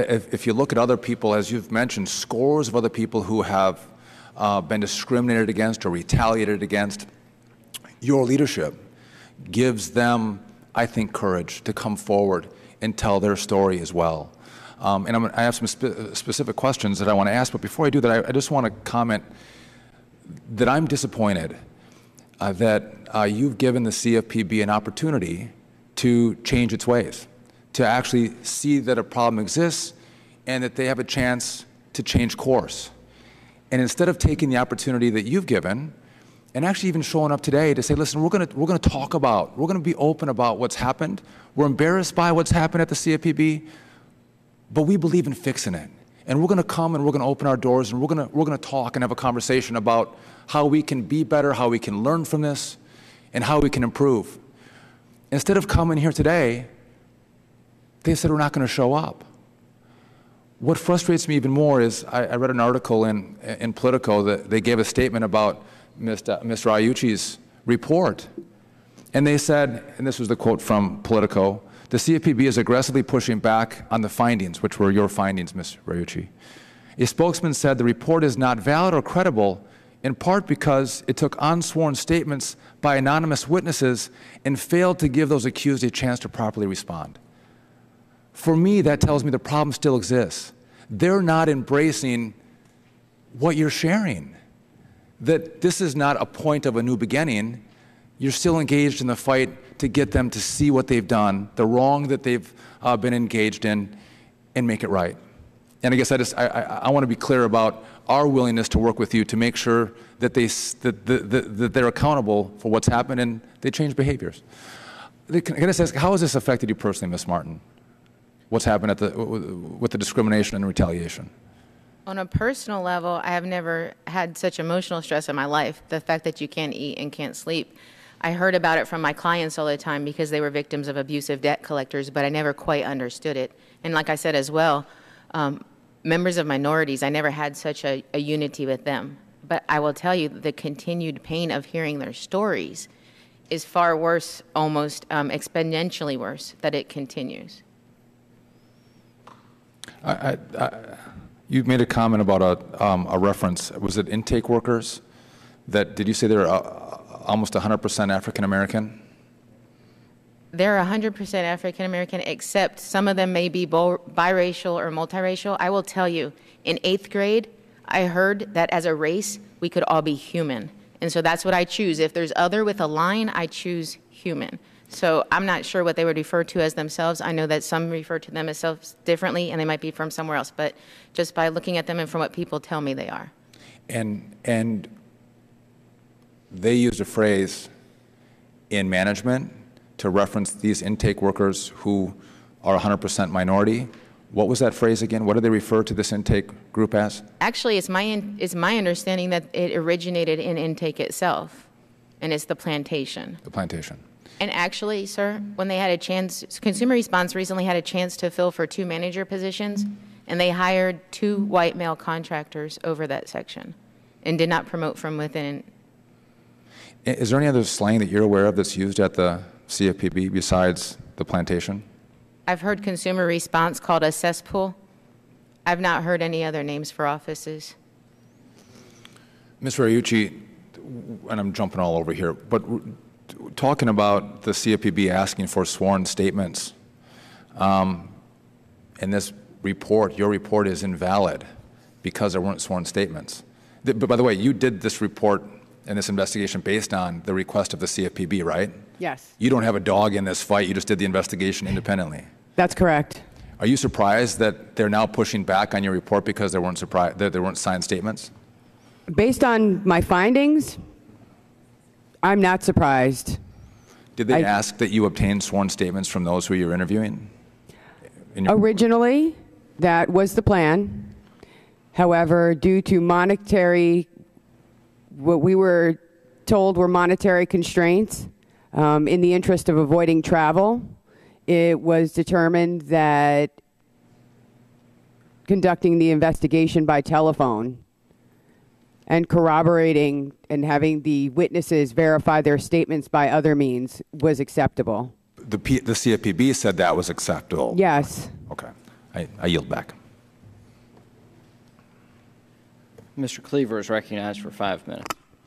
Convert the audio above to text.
if you look at other people, as you've mentioned, scores of other people who have been discriminated against or retaliated against, your leadership gives them, I think, courage to come forward and tell their story as well. And I have some specific questions that I want to ask, but before I do that, I just want to comment that I'm disappointed that you've given the CFPB an opportunity to change its ways, to actually see that a problem exists and that they have a chance to change course. And instead of taking the opportunity that you've given and actually even showing up today to say, listen, we're going to talk about, we're going to be open about what's happened. We're embarrassed by what's happened at the CFPB, but we believe in fixing it. And we're going to come and we're going to open our doors and we're going to talk and have a conversation about how we can be better, how we can learn from this, and how we can improve. Instead of coming here today, they said we're not going to show up. What frustrates me even more is I read an article in Politico that they gave a statement about Mr. Iucci's report. And they said, and this was the quote from Politico, the CFPB is aggressively pushing back on the findings, which were your findings, Mr. Iucci. A spokesman said the report is not valid or credible, in part because it took unsworn statements by anonymous witnesses and failed to give those accused a chance to properly respond. For me, that tells me the problem still exists. They're not embracing what you're sharing. That this is not a point of a new beginning. You're still engaged in the fight to get them to see what they've done, the wrong that they've been engaged in, and make it right. And I guess I want to be clear about our willingness to work with you to make sure that they're accountable for what's happened and they change behaviors. Can I just ask, how has this affected you personally, Ms. Martin? What's happened with the discrimination and retaliation? On a personal level, I have never had such emotional stress in my life. The fact that you can't eat and can't sleep. I heard about it from my clients all the time because they were victims of abusive debt collectors, but I never quite understood it. And like I said as well, members of minorities, I never had such a unity with them. But I will tell you, the continued pain of hearing their stories is far worse, almost exponentially worse, that it continues. You made a comment about a reference. Was it intake workers? Did you say they're almost 100% African American? They're 100% African American, except some of them may be biracial or multiracial. I will tell you, in 8th grade, I heard that as a race, we could all be human. And so that's what I choose. If there's other with a line, I choose human. So I'm not sure what they would refer to as themselves. I know that some refer to themselves differently, and they might be from somewhere else. But just by looking at them and from what people tell me they are. And they used a phrase in management to reference these intake workers who are 100% minority. What was that phrase again? What do they refer to this intake group as? Actually, it's my understanding that it originated in intake itself, and it's the plantation. The plantation. And actually, sir, when they had a chance, Consumer Response recently had a chance to fill for 2 manager positions, and they hired 2 white male contractors over that section and did not promote from within. Is there any other slang that you're aware of that's used at the CFPB besides the plantation? I've heard Consumer Response called a cesspool. I've not heard any other names for offices. Mr. Iucci, and I'm jumping all over here, but talking about the CFPB asking for sworn statements, and this report, your report is invalid because there weren't sworn statements. But by the way, you did this report and this investigation based on the request of the CFPB, right? Yes. You don't have a dog in this fight. You just did the investigation independently. That's correct. Are you surprised that they're now pushing back on your report because there weren't signed statements? Based on my findings, I'm not surprised. Did they ask that you obtain sworn statements from those who you're interviewing? Originally, that was the plan. However, due to what we were told were monetary constraints, in the interest of avoiding travel, it was determined that conducting the investigation by telephone and corroborating and having the witnesses verify their statements by other means was acceptable. The CFPB said that was acceptable? Yes. Okay. I yield back. Mr. Cleaver is recognized for 5 minutes.